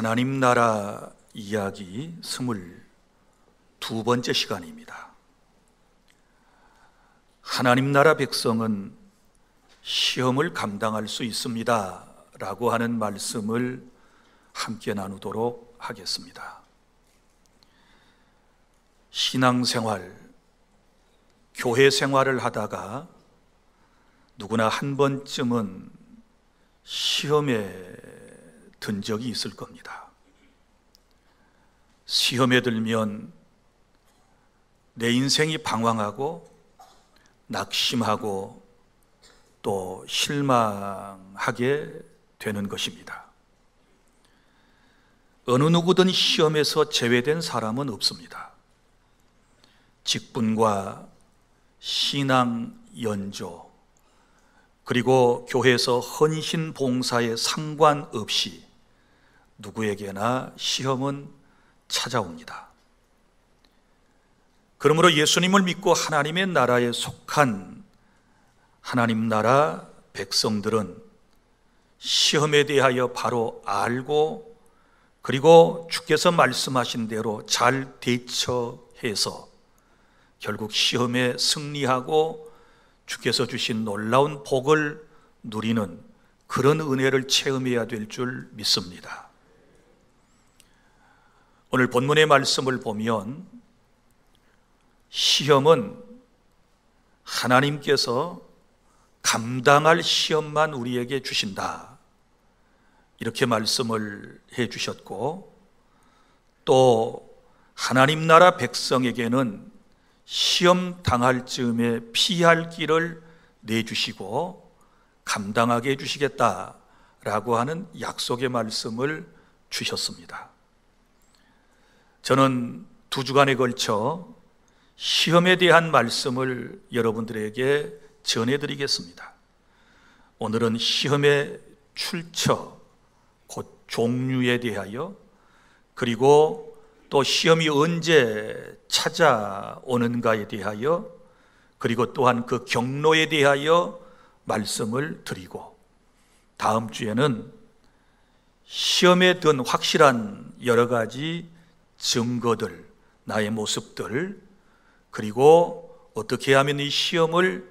하나님 나라 이야기 22번째 시간입니다. 하나님 나라 백성은 시험을 감당할 수 있습니다 라고 하는 말씀을 함께 나누도록 하겠습니다. 신앙생활, 교회 생활을 하다가 누구나 한 번쯤은 시험에 든 적이 있을 겁니다. 시험에 들면 내 인생이 방황하고 낙심하고 또 실망하게 되는 것입니다. 어느 누구든 시험에서 제외된 사람은 없습니다. 직분과 신앙 연조, 그리고 교회에서 헌신 봉사에 상관없이 누구에게나 시험은 찾아옵니다. 그러므로 예수님을 믿고 하나님의 나라에 속한 하나님 나라 백성들은 시험에 대하여 바로 알고, 그리고 주께서 말씀하신 대로 잘 대처해서 결국 시험에 승리하고 주께서 주신 놀라운 복을 누리는 그런 은혜를 체험해야 될 줄 믿습니다. 오늘 본문의 말씀을 보면 시험은 하나님께서 감당할 시험만 우리에게 주신다, 이렇게 말씀을 해 주셨고, 또 하나님 나라 백성에게는 시험 당할 즈음에 피할 길을 내주시고 감당하게 해주시겠다라고 하는 약속의 말씀을 주셨습니다. 저는 2주간에 걸쳐 시험에 대한 말씀을 여러분들에게 전해드리겠습니다. 오늘은 시험의 출처, 곧 종류에 대하여, 그리고 또 시험이 언제 찾아오는가에 대하여, 그리고 또한 그 경로에 대하여 말씀을 드리고, 다음 주에는 시험에 든 확실한 여러 가지 증거들, 나의 모습들, 그리고 어떻게 하면 이 시험을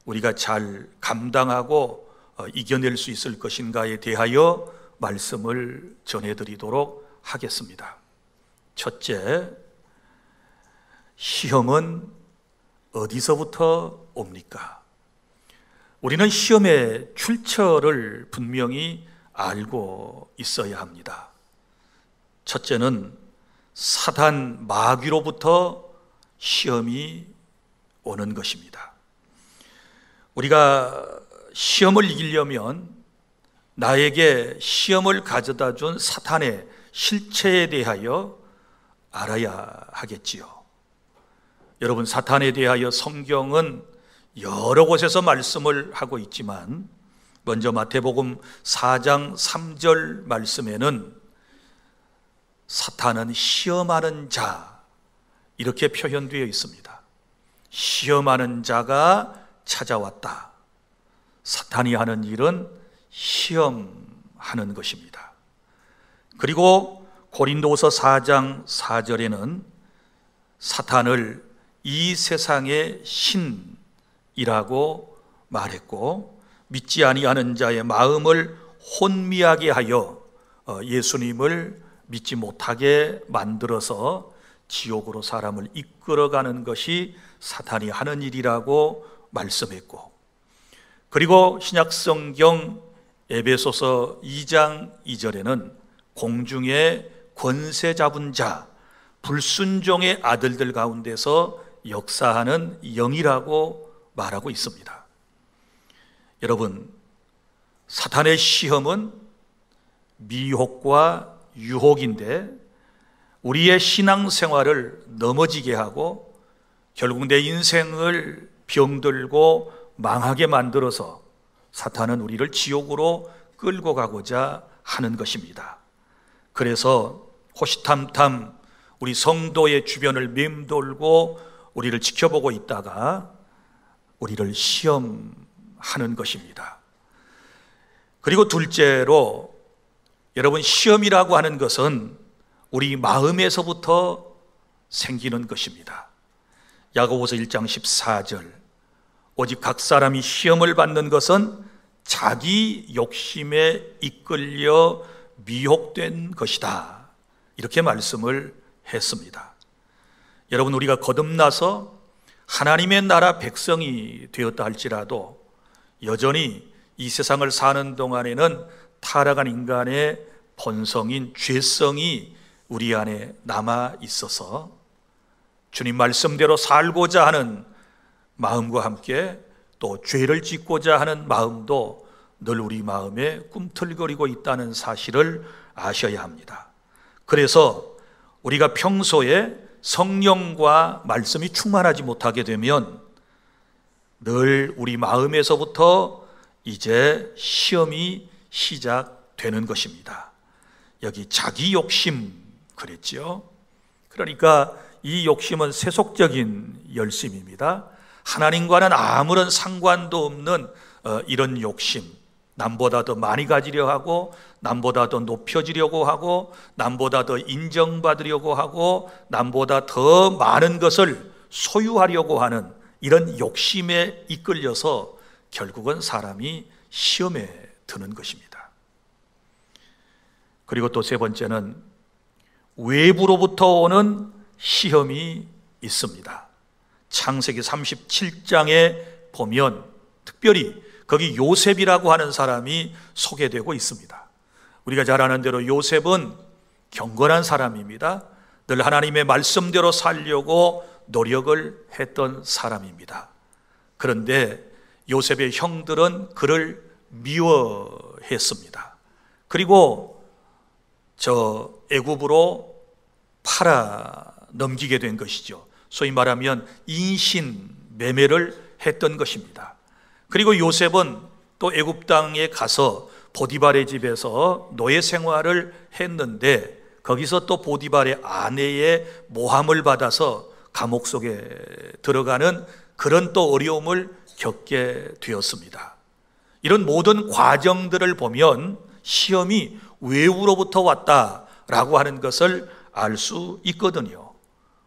우리가 잘 감당하고 이겨낼 수 있을 것인가에 대하여 말씀을 전해드리도록 하겠습니다. 첫째, 시험은 어디서부터 옵니까? 우리는 시험의 출처를 분명히 알고 있어야 합니다. 첫째는 사단 마귀로부터 시험이 오는 것입니다. 우리가 시험을 이기려면 나에게 시험을 가져다 준 사탄의 실체에 대하여 알아야 하겠지요. 여러분, 사탄에 대하여 성경은 여러 곳에서 말씀을 하고 있지만, 먼저 마태복음 4장 3절 말씀에는 사탄은 시험하는 자, 이렇게 표현되어 있습니다. 시험하는 자가 찾아왔다. 사탄이 하는 일은 시험하는 것입니다. 그리고 고린도서 4장 4절에는 사탄을 이 세상의 신이라고 말했고, 믿지 아니하는 자의 마음을 혼미하게 하여 예수님을 믿지 못하게 만들어서 지옥으로 사람을 이끌어가는 것이 사탄이 하는 일이라고 말씀했고, 그리고 신약성경 에베소서 2장 2절에는 공중의 권세 잡은 자, 불순종의 아들들 가운데서 역사하는 영이라고 말하고 있습니다. 여러분, 사탄의 시험은 미혹과 유혹인데 우리의 신앙생활을 넘어지게 하고 결국 내 인생을 병들고 망하게 만들어서 사탄은 우리를 지옥으로 끌고 가고자 하는 것입니다. 그래서 호시탐탐 우리 성도의 주변을 맴돌고 우리를 지켜보고 있다가 우리를 시험하는 것입니다. 그리고 둘째로 여러분, 시험이라고 하는 것은 우리 마음에서부터 생기는 것입니다. 야고보서 1장 14절, 오직 각 사람이 시험을 받는 것은 자기 욕심에 이끌려 미혹된 것이다, 이렇게 말씀을 했습니다. 여러분, 우리가 거듭나서 하나님의 나라 백성이 되었다 할지라도 여전히 이 세상을 사는 동안에는 타락한 인간의 본성인 죄성이 우리 안에 남아 있어서 주님 말씀대로 살고자 하는 마음과 함께 또 죄를 짓고자 하는 마음도 늘 우리 마음에 꿈틀거리고 있다는 사실을 아셔야 합니다. 그래서 우리가 평소에 성령과 말씀이 충만하지 못하게 되면 늘 우리 마음에서부터 이제 시험이 시작되는 것입니다. 여기 자기 욕심 그랬죠. 그러니까 이 욕심은 세속적인 열심입니다. 하나님과는 아무런 상관도 없는 이런 욕심, 남보다 더 많이 가지려 하고, 남보다 더 높여지려고 하고, 남보다 더 인정받으려고 하고, 남보다 더 많은 것을 소유하려고 하는 이런 욕심에 이끌려서 결국은 사람이 시험에 드는 것입니다. 그리고 또 세 번째는 외부로부터 오는 시험이 있습니다. 창세기 37장에 보면 특별히 거기 요셉이라고 하는 사람이 소개되고 있습니다. 우리가 잘 아는 대로 요셉은 경건한 사람입니다. 늘 하나님의 말씀대로 살려고 노력을 했던 사람입니다. 그런데 요셉의 형들은 그를 미워했습니다. 그리고 저 애굽으로 팔아 넘기게 된 것이죠. 소위 말하면 인신 매매를 했던 것입니다. 그리고 요셉은 또 애굽 땅에 가서 보디발의 집에서 노예 생활을 했는데 거기서 또 보디발의 아내의 모함을 받아서 감옥 속에 들어가는 그런 또 어려움을 겪게 되었습니다. 이런 모든 과정들을 보면 시험이 외부로부터 왔다라고 하는 것을 알 수 있거든요.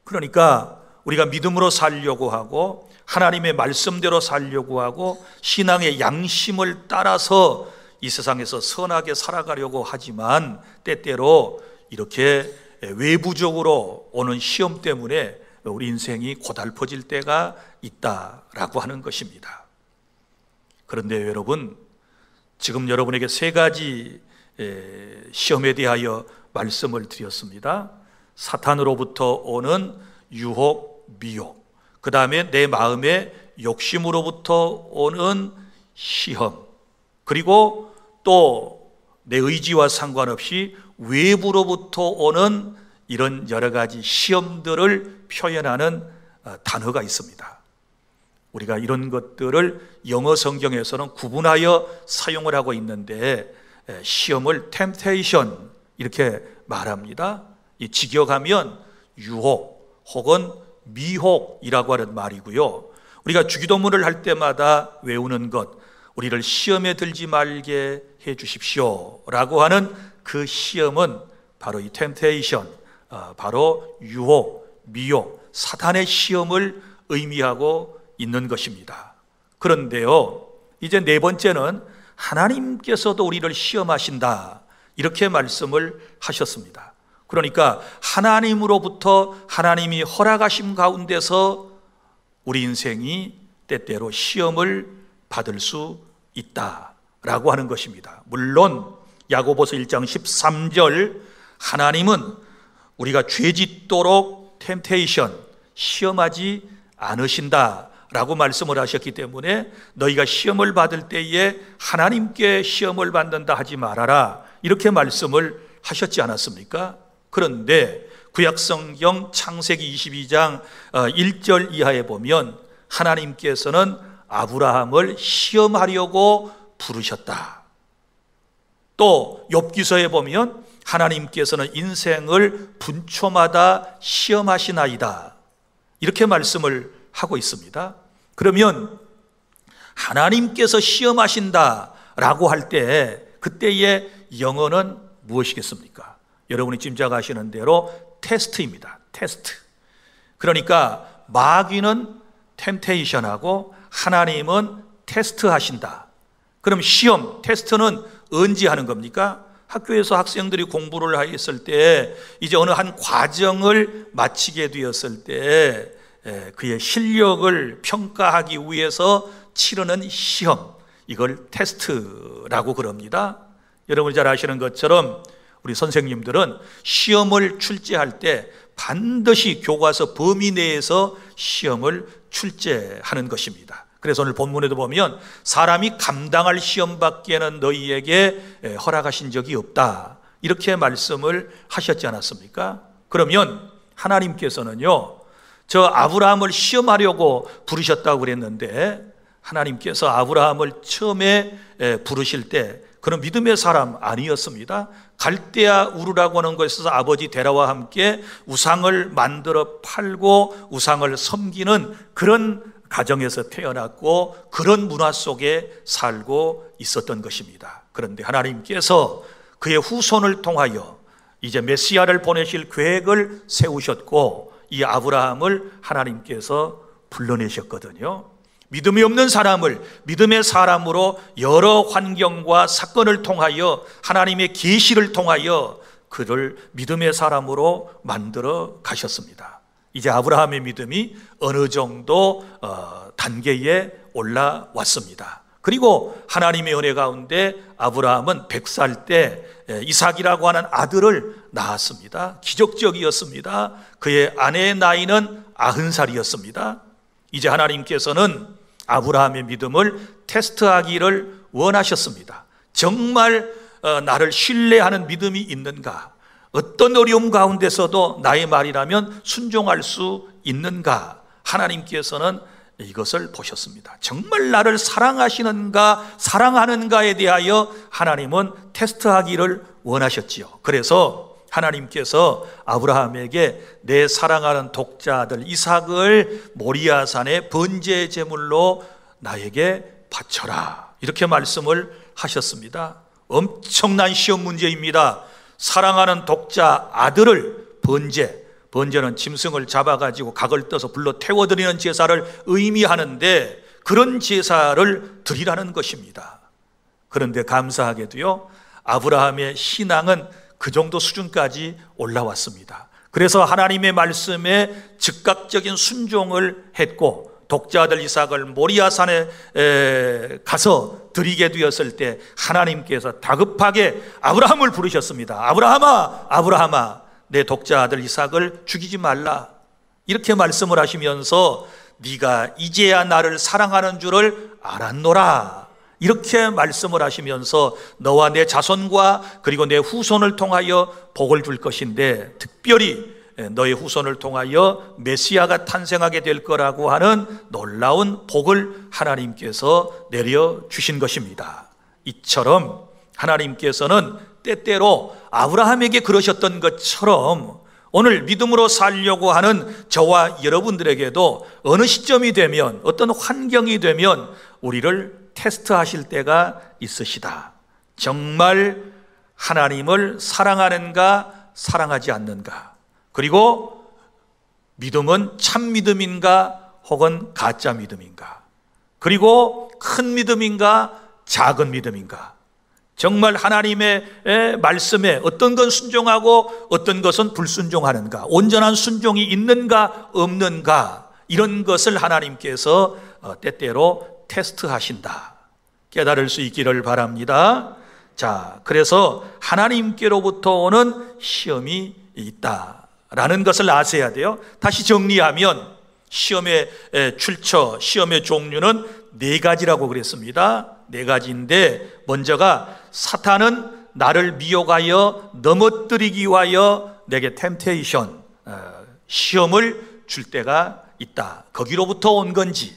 그러니까 우리가 믿음으로 살려고 하고 하나님의 말씀대로 살려고 하고 신앙의 양심을 따라서 이 세상에서 선하게 살아가려고 하지만 때때로 이렇게 외부적으로 오는 시험 때문에 우리 인생이 고달퍼질 때가 있다라고 하는 것입니다. 그런데 여러분, 지금 여러분에게 세 가지 시험에 대하여 말씀을 드렸습니다. 사탄으로부터 오는 유혹, 미혹, 그 다음에 내 마음의 욕심으로부터 오는 시험, 그리고 또 내 의지와 상관없이 외부로부터 오는 이런 여러 가지 시험들을 표현하는 단어가 있습니다. 우리가 이런 것들을 영어 성경에서는 구분하여 사용을 하고 있는데 시험을 temptation 이렇게 말합니다. 이 직역하면 유혹 혹은 미혹이라고 하는 말이고요. 우리가 주기도문을 할 때마다 외우는 것, 우리를 시험에 들지 말게 해 주십시오 라고 하는 그 시험은 바로 이 temptation, 바로 유혹, 미혹, 사탄의 시험을 의미하고 있는 것입니다. 그런데요, 이제 네 번째는 하나님께서도 우리를 시험하신다 이렇게 말씀을 하셨습니다. 그러니까 하나님으로부터 하나님이 허락하심 가운데서 우리 인생이 때때로 시험을 받을 수 있다라고 하는 것입니다. 물론 야고보서 1장 13절 하나님은 우리가 죄짓도록 temptation, 시험하지 않으신다 라고 말씀을 하셨기 때문에 너희가 시험을 받을 때에 하나님께 시험을 받는다 하지 말아라 이렇게 말씀을 하셨지 않았습니까? 그런데 구약성경 창세기 22장 1절 이하에 보면 하나님께서는 아브라함을 시험하려고 부르셨다. 또 욥기서에 보면 하나님께서는 인생을 분초마다 시험하시나이다 이렇게 말씀을 하고 있습니다. 그러면 하나님께서 시험하신다라고 할 때 그때의 영어는 무엇이겠습니까? 여러분이 짐작하시는 대로 테스트입니다. 테스트. 그러니까 마귀는 템테이션하고 하나님은 테스트하신다. 그럼 시험, 테스트는 언제 하는 겁니까? 학교에서 학생들이 공부를 했을 때 이제 어느 한 과정을 마치게 되었을 때 그의 실력을 평가하기 위해서 치르는 시험, 이걸 테스트라고 그럽니다. 여러분이 잘 아시는 것처럼 우리 선생님들은 시험을 출제할 때 반드시 교과서 범위 내에서 시험을 출제하는 것입니다. 그래서 오늘 본문에도 보면 사람이 감당할 시험밖에는 너희에게 허락하신 적이 없다, 이렇게 말씀을 하셨지 않았습니까? 그러면 하나님께서는요, 저 아브라함을 시험하려고 부르셨다고 그랬는데, 하나님께서 아브라함을 처음에 부르실 때 그는 믿음의 사람 아니었습니다. 갈대아 우르라고 하는 곳에서 아버지 데라와 함께 우상을 만들어 팔고 우상을 섬기는 그런 가정에서 태어났고 그런 문화 속에 살고 있었던 것입니다. 그런데 하나님께서 그의 후손을 통하여 이제 메시아를 보내실 계획을 세우셨고 이 아브라함을 하나님께서 불러내셨거든요. 믿음이 없는 사람을 믿음의 사람으로 여러 환경과 사건을 통하여 하나님의 계시를 통하여 그를 믿음의 사람으로 만들어 가셨습니다. 이제 아브라함의 믿음이 어느 정도 단계에 올라왔습니다. 그리고 하나님의 은혜 가운데 아브라함은 100살 때 이삭이라고 하는 아들을 낳았습니다. 기적적이었습니다. 그의 아내의 나이는 90살이었습니다. 이제 하나님께서는 아브라함의 믿음을 테스트하기를 원하셨습니다. 정말 나를 신뢰하는 믿음이 있는가? 어떤 어려움 가운데서도 나의 말이라면 순종할 수 있는가? 하나님께서는 이것을 보셨습니다. 정말 나를 사랑하시는가, 사랑하는가에 대하여 하나님은 테스트하기를 원하셨지요. 그래서 하나님께서 아브라함에게 내 사랑하는 독자 아들 이삭을 모리아산의 번제 제물로 나에게 바쳐라, 이렇게 말씀을 하셨습니다. 엄청난 시험 문제입니다. 사랑하는 독자 아들을 번제는 짐승을 잡아가지고 각을 떠서 불러 태워드리는 제사를 의미하는데 그런 제사를 드리라는 것입니다. 그런데 감사하게도요, 아브라함의 신앙은 그 정도 수준까지 올라왔습니다. 그래서 하나님의 말씀에 즉각적인 순종을 했고 독자들 이삭을 모리아산에 가서 드리게 되었을 때 하나님께서 다급하게 아브라함을 부르셨습니다. 아브라함아, 아브라함아, 내 독자 아들 이삭을 죽이지 말라, 이렇게 말씀을 하시면서 네가 이제야 나를 사랑하는 줄을 알았노라, 이렇게 말씀을 하시면서 너와 내 자손과 그리고 내 후손을 통하여 복을 줄 것인데 특별히 너의 후손을 통하여 메시아가 탄생하게 될 거라고 하는 놀라운 복을 하나님께서 내려주신 것입니다. 이처럼 하나님께서는 때때로 아브라함에게 그러셨던 것처럼 오늘 믿음으로 살려고 하는 저와 여러분들에게도 어느 시점이 되면, 어떤 환경이 되면 우리를 테스트하실 때가 있으시다. 정말 하나님을 사랑하는가, 사랑하지 않는가, 그리고 믿음은 참 믿음인가 혹은 가짜 믿음인가, 그리고 큰 믿음인가 작은 믿음인가, 정말 하나님의 말씀에 어떤 건 순종하고 어떤 것은 불순종하는가, 온전한 순종이 있는가 없는가, 이런 것을 하나님께서 때때로 테스트하신다, 깨달을 수 있기를 바랍니다. 자, 그래서 하나님께로부터 오는 시험이 있다라는 것을 아셔야 돼요. 다시 정리하면 시험의 출처, 시험의 종류는 4가지라고 그랬습니다. 4가지인데 먼저가 사탄은 나를 미혹하여 넘어뜨리기 위하여 내게 템테이션, 시험을 줄 때가 있다. 거기로부터 온 건지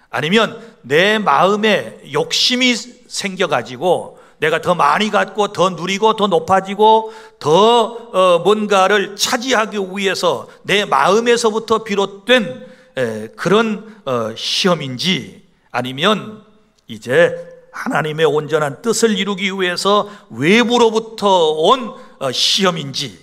아니면 내 마음에 욕심이 생겨가지고 내가 더 많이 갖고 더 누리고 더 높아지고 더 뭔가를 차지하기 위해서 내 마음에서부터 비롯된 그런 시험인지, 아니면 이제 하나님의 온전한 뜻을 이루기 위해서 외부로부터 온 시험인지,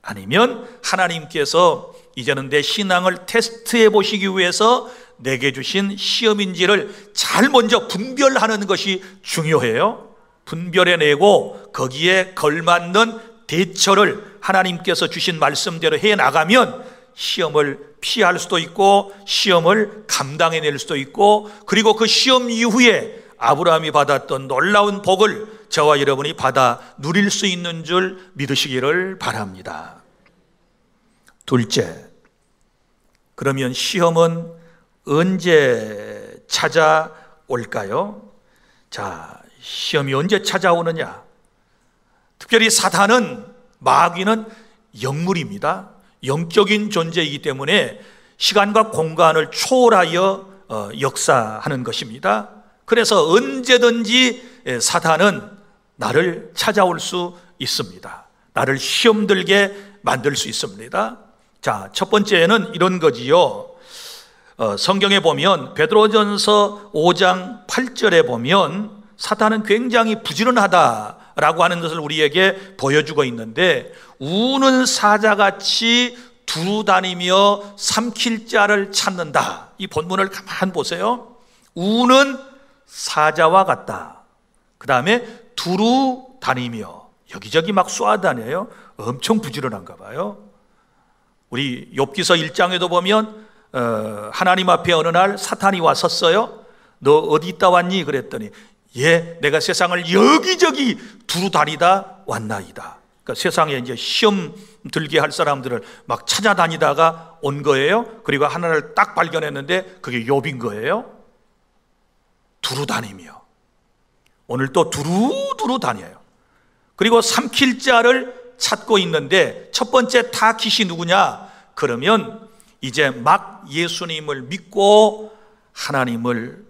아니면 하나님께서 이제는 내 신앙을 테스트해 보시기 위해서 내게 주신 시험인지를 잘 먼저 분별하는 것이 중요해요. 분별해내고 거기에 걸맞는 대처를 하나님께서 주신 말씀대로 해나가면 시험을 피할 수도 있고 시험을 감당해낼 수도 있고, 그리고 그 시험 이후에 아브라함이 받았던 놀라운 복을 저와 여러분이 받아 누릴 수 있는 줄 믿으시기를 바랍니다. 둘째, 그러면 시험은 언제 찾아올까요? 자, 시험이 언제 찾아오느냐? 특별히 사탄은, 마귀는 영물입니다. 영적인 존재이기 때문에 시간과 공간을 초월하여 역사하는 것입니다. 그래서 언제든지 사탄은 나를 찾아올 수 있습니다. 나를 시험 들게 만들 수 있습니다. 자, 첫 번째는 이런 거지요. 성경에 보면 베드로전서 5장 8절에 보면 사탄은 굉장히 부지런하다라고 하는 것을 우리에게 보여주고 있는데, 우는 사자같이 두루 다니며 삼킬 자를 찾는다. 이 본문을 가만 보세요. 우는 사자와 같다. 그 다음에 두루 다니며 여기저기 막 쏘아다녀요. 엄청 부지런한가 봐요. 우리 욥기서 1장에도 보면 하나님 앞에 어느 날 사탄이 와 섰어요. 너 어디 있다 왔니? 그랬더니 예, 내가 세상을 여기저기 두루 다니다 왔나이다. 그러니까 세상에 이제 시험 들게 할 사람들을 막 찾아다니다가 온 거예요. 그리고 하나를 딱 발견했는데 그게 욥인 거예요. 두루 다니며, 오늘 또 두루두루 다녀요. 그리고 삼킬 자를 찾고 있는데, 첫 번째 타깃이 누구냐? 그러면 이제 막 예수님을 믿고 하나님을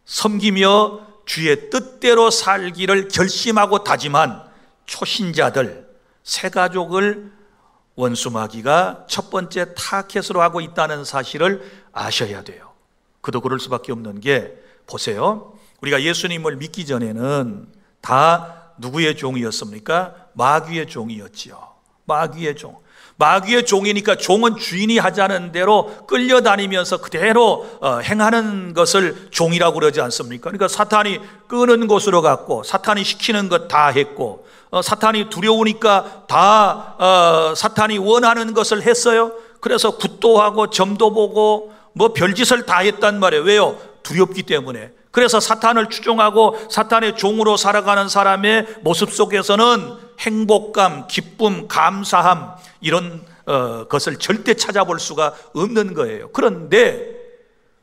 섬기며 주의 뜻대로 살기를 결심하고 다짐한 초신자들, 새 가족을 원수 마귀가 첫 번째 타겟으로 하고 있다는 사실을 아셔야 돼요. 그도 그럴 수밖에 없는 게, 보세요. 우리가 예수님을 믿기 전에는 다 누구의 종이었습니까? 마귀의 종이었지요. 마귀의 종. 마귀의 종이니까 종은 주인이 하자는 대로 끌려다니면서 그대로 행하는 것을 종이라고 그러지 않습니까? 그러니까 사탄이 끄는 곳으로 갔고, 사탄이 시키는 것 다 했고, 사탄이 두려우니까 다 사탄이 원하는 것을 했어요. 그래서 굿도 하고 점도 보고 뭐 별짓을 다 했단 말이에요. 왜요? 두렵기 때문에. 그래서 사탄을 추종하고 사탄의 종으로 살아가는 사람의 모습 속에서는 행복감, 기쁨, 감사함, 이런 것을 절대 찾아볼 수가 없는 거예요. 그런데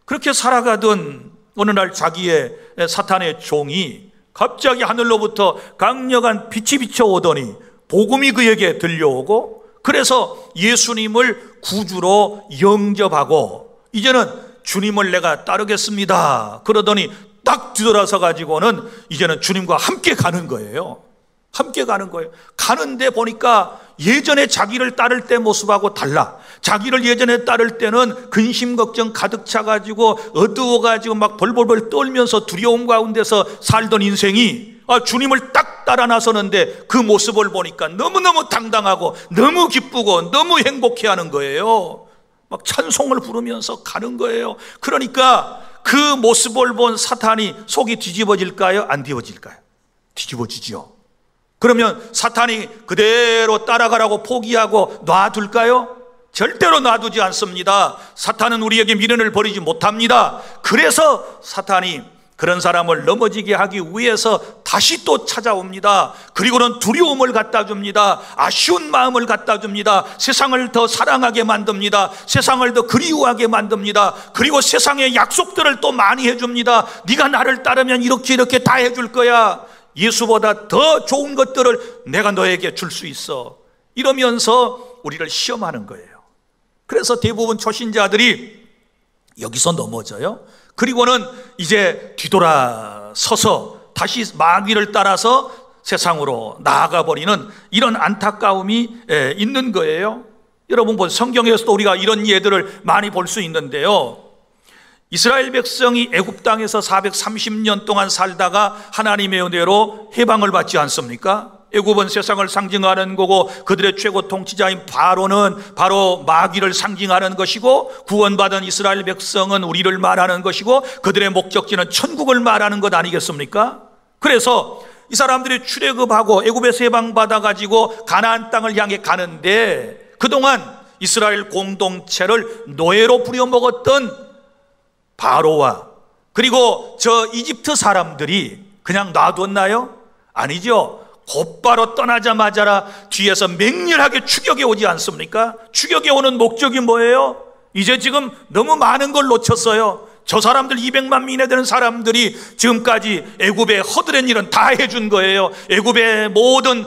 그렇게 살아가던 어느 날 자기의 사탄의 종이 갑자기 하늘로부터 강력한 빛이 비춰오더니 복음이 그에게 들려오고, 그래서 예수님을 구주로 영접하고 이제는 주님을 내가 따르겠습니다. 그러더니 딱 뒤돌아서 가지고는 이제는 주님과 함께 가는 거예요. 함께 가는 거예요. 가는데 보니까 예전에 자기를 따를 때 모습하고 달라. 자기를 예전에 따를 때는 근심 걱정 가득 차가지고 어두워가지고 막 벌벌벌 떨면서 두려움 가운데서 살던 인생이 주님을 딱 따라 나서는데 그 모습을 보니까 너무너무 당당하고 너무 기쁘고 너무 행복해하는 거예요. 막 찬송을 부르면서 가는 거예요. 그러니까 그 모습을 본 사탄이 속이 뒤집어질까요? 안 뒤집어질까요? 뒤집어지죠. 그러면 사탄이 그대로 따라가라고 포기하고 놔둘까요? 절대로 놔두지 않습니다. 사탄은 우리에게 미련을 버리지 못합니다. 그래서 사탄이 그런 사람을 넘어지게 하기 위해서 다시 또 찾아옵니다. 그리고는 두려움을 갖다 줍니다. 아쉬운 마음을 갖다 줍니다. 세상을 더 사랑하게 만듭니다. 세상을 더 그리워하게 만듭니다. 그리고 세상의 약속들을 또 많이 해줍니다. 네가 나를 따르면 이렇게 이렇게 다 해줄 거야. 예수보다 더 좋은 것들을 내가 너에게 줄 수 있어. 이러면서 우리를 시험하는 거예요. 그래서 대부분 초신자들이 여기서 넘어져요. 그리고는 이제 뒤돌아서서 다시 마귀를 따라서 세상으로 나아가 버리는 이런 안타까움이 있는 거예요. 여러분, 성경에서도 우리가 이런 예들을 많이 볼 수 있는데요. 이스라엘 백성이 애굽 땅에서 430년 동안 살다가 하나님의 은혜로 해방을 받지 않습니까? 애굽은 세상을 상징하는 거고 그들의 최고 통치자인 바로는 바로 마귀를 상징하는 것이고, 구원받은 이스라엘 백성은 우리를 말하는 것이고 그들의 목적지는 천국을 말하는 것 아니겠습니까? 그래서 이 사람들이 출애굽하고 애굽에서 해방받아 가지고 가나안 땅을 향해 가는데, 그동안 이스라엘 공동체를 노예로 부려먹었던 바로와 그리고 저 이집트 사람들이 그냥 놔뒀나요? 아니죠. 곧바로 떠나자마자 뒤에서 맹렬하게 추격해 오지 않습니까? 추격해 오는 목적이 뭐예요? 이제 지금 너무 많은 걸 놓쳤어요. 저 사람들 200만 미내 되는 사람들이 지금까지 애굽에 허드렛 일은 다 해준 거예요. 애굽의 모든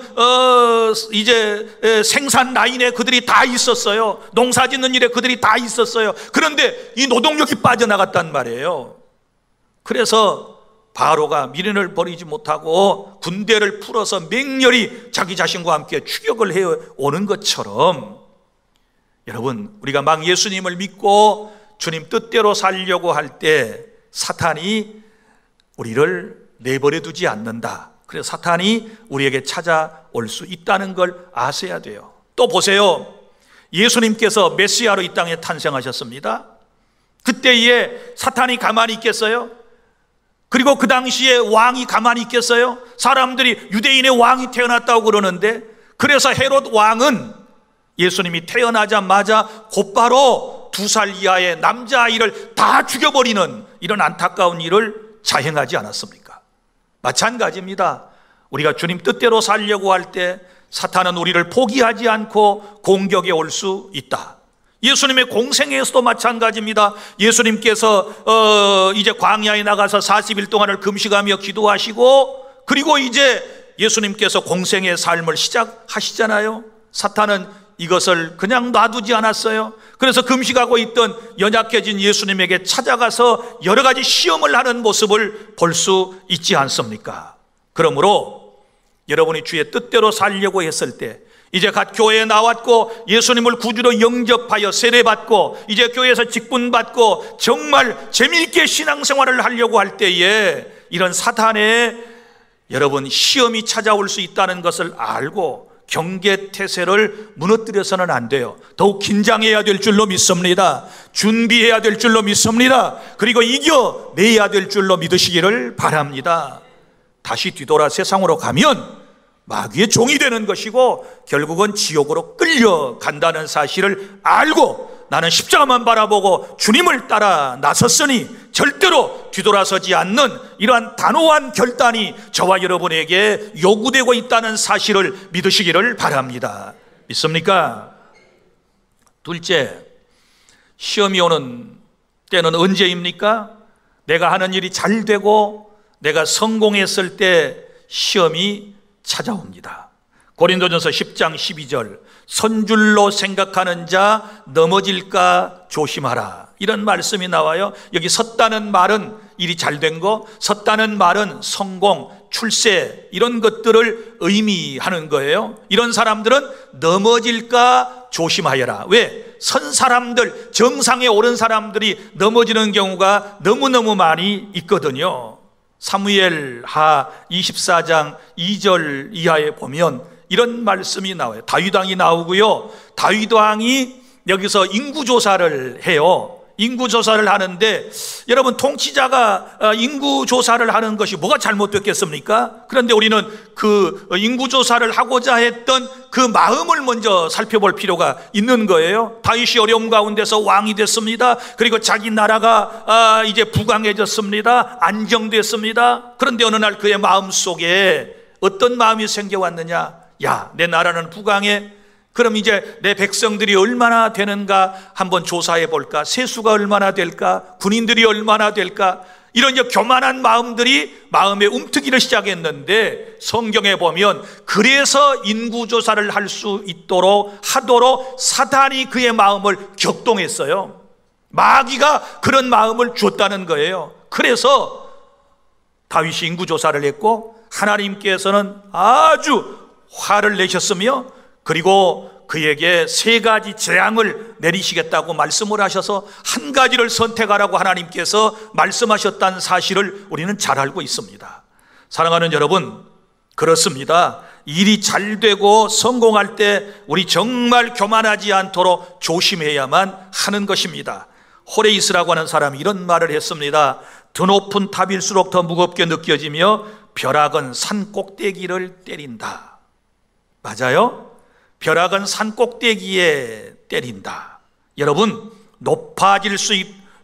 이제 생산 라인에 그들이 다 있었어요. 농사 짓는 일에 그들이 다 있었어요. 그런데 이 노동력이 빠져나갔단 말이에요. 그래서 바로가 미련을 버리지 못하고 군대를 풀어서 맹렬히 자기 자신과 함께 추격을 해오는 것처럼, 여러분, 우리가 막 예수님을 믿고 주님 뜻대로 살려고 할 때 사탄이 우리를 내버려 두지 않는다. 그래서 사탄이 우리에게 찾아올 수 있다는 걸 아셔야 돼요. 또 보세요. 예수님께서 메시아로 이 땅에 탄생하셨습니다. 그때에 사탄이 가만히 있겠어요? 그리고 그 당시에 왕이 가만히 있겠어요? 사람들이 유대인의 왕이 태어났다고 그러는데, 그래서 헤롯 왕은 예수님이 태어나자마자 곧바로 2살 이하의 남자아이를 다 죽여버리는 이런 안타까운 일을 자행하지 않았습니까? 마찬가지입니다. 우리가 주님 뜻대로 살려고 할 때 사탄은 우리를 포기하지 않고 공격에 올 수 있다. 예수님의 공생애에서도 마찬가지입니다. 예수님께서 이제 광야에 나가서 40일 동안을 금식하며 기도하시고, 그리고 이제 예수님께서 공생의 삶을 시작하시잖아요. 사탄은 이것을 그냥 놔두지 않았어요. 그래서 금식하고 있던 연약해진 예수님에게 찾아가서 여러 가지 시험을 하는 모습을 볼 수 있지 않습니까? 그러므로 여러분이 주의 뜻대로 살려고 했을 때, 이제 갓 교회에 나왔고 예수님을 구주로 영접하여 세례받고 이제 교회에서 직분받고 정말 재미있게 신앙생활을 하려고 할 때에 이런 사탄의 여러분 시험이 찾아올 수 있다는 것을 알고 경계태세를 무너뜨려서는 안 돼요. 더욱 긴장해야 될 줄로 믿습니다. 준비해야 될 줄로 믿습니다. 그리고 이겨내야 될 줄로 믿으시기를 바랍니다. 다시 뒤돌아 세상으로 가면 마귀의 종이 되는 것이고 결국은 지옥으로 끌려간다는 사실을 알고 나는 십자가만 바라보고 주님을 따라 나섰으니 절대로 뒤돌아서지 않는 이러한 단호한 결단이 저와 여러분에게 요구되고 있다는 사실을 믿으시기를 바랍니다. 믿습니까? 둘째, 시험이 오는 때는 언제입니까? 내가 하는 일이 잘 되고 내가 성공했을 때 시험이 찾아옵니다. 고린도전서 10장 12절, 선줄로 생각하는 자 넘어질까 조심하라, 이런 말씀이 나와요. 여기 섰다는 말은 일이 잘 된 거, 섰다는 말은 성공, 출세, 이런 것들을 의미하는 거예요. 이런 사람들은 넘어질까 조심하여라. 왜? 선 사람들, 정상에 오른 사람들이 넘어지는 경우가 너무너무 많이 있거든요. 사무엘하 24장 2절 이하에 보면 이런 말씀이 나와요. 다윗 왕이 나오고요. 다윗 왕이 여기서 인구조사를 해요. 인구조사를 하는데 여러분, 통치자가 인구조사를 하는 것이 뭐가 잘못됐겠습니까? 그런데 우리는 그 인구조사를 하고자 했던 그 마음을 먼저 살펴볼 필요가 있는 거예요. 다윗이 어려움 가운데서 왕이 됐습니다. 그리고 자기 나라가 이제 부강해졌습니다. 안정됐습니다. 그런데 어느 날 그의 마음속에 어떤 마음이 생겨왔느냐? 야, 내 나라는 부강해. 그럼 이제 내 백성들이 얼마나 되는가 한번 조사해 볼까? 세수가 얼마나 될까? 군인들이 얼마나 될까? 이런 이제 교만한 마음들이 마음에 움트기를 시작했는데, 성경에 보면 그래서 인구조사를 할 수 있도록 하도록 사탄이 그의 마음을 격동했어요. 마귀가 그런 마음을 줬다는 거예요. 그래서 다윗이 인구조사를 했고 하나님께서는 아주 화를 내셨으며, 그리고 그에게 세 가지 재앙을 내리시겠다고 말씀을 하셔서 한 가지를 선택하라고 하나님께서 말씀하셨다는 사실을 우리는 잘 알고 있습니다. 사랑하는 여러분, 그렇습니다. 일이 잘 되고 성공할 때 우리 정말 교만하지 않도록 조심해야만 하는 것입니다. 호레이스라고 하는 사람이 이런 말을 했습니다. 더 높은 탑일수록 더 무겁게 느껴지며 벼락은 산 꼭대기를 때린다. 맞아요? 벼락은 산 꼭대기에 때린다. 여러분, 높아질수록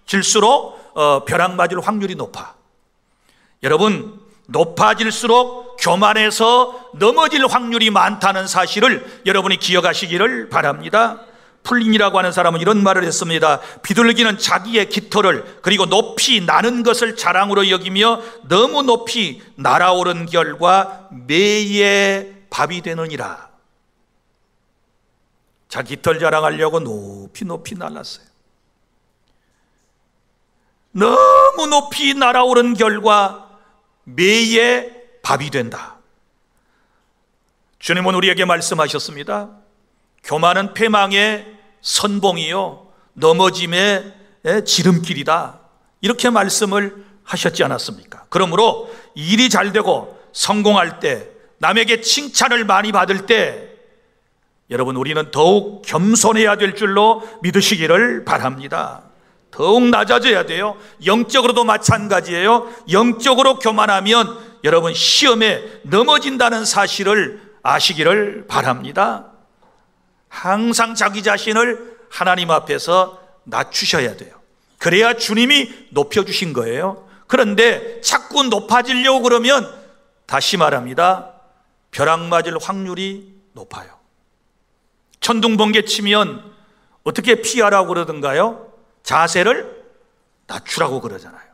벼락 맞을 확률이 높아. 여러분, 높아질수록 교만해서 넘어질 확률이 많다는 사실을 여러분이 기억하시기를 바랍니다. 풀린이라고 하는 사람은 이런 말을 했습니다. 비둘기는 자기의 깃털을 그리고 높이 나는 것을 자랑으로 여기며 너무 높이 날아오른 결과 매의 밥이 되느니라. 자기 깃털 자랑하려고 높이 높이 날았어요. 너무 높이 날아오른 결과 매의 밥이 된다. 주님은 우리에게 말씀하셨습니다. 교만은 패망의 선봉이요 넘어짐의 지름길이다. 이렇게 말씀을 하셨지 않았습니까? 그러므로 일이 잘 되고 성공할 때, 남에게 칭찬을 많이 받을 때 여러분, 우리는 더욱 겸손해야 될 줄로 믿으시기를 바랍니다. 더욱 낮아져야 돼요. 영적으로도 마찬가지예요. 영적으로 교만하면 여러분 시험에 넘어진다는 사실을 아시기를 바랍니다. 항상 자기 자신을 하나님 앞에서 낮추셔야 돼요. 그래야 주님이 높여주신 거예요. 그런데 자꾸 높아지려고 그러면 다시 말합니다. 벼락 맞을 확률이 높아요. 천둥번개 치면 어떻게 피하라고 그러던가요? 자세를 낮추라고 그러잖아요.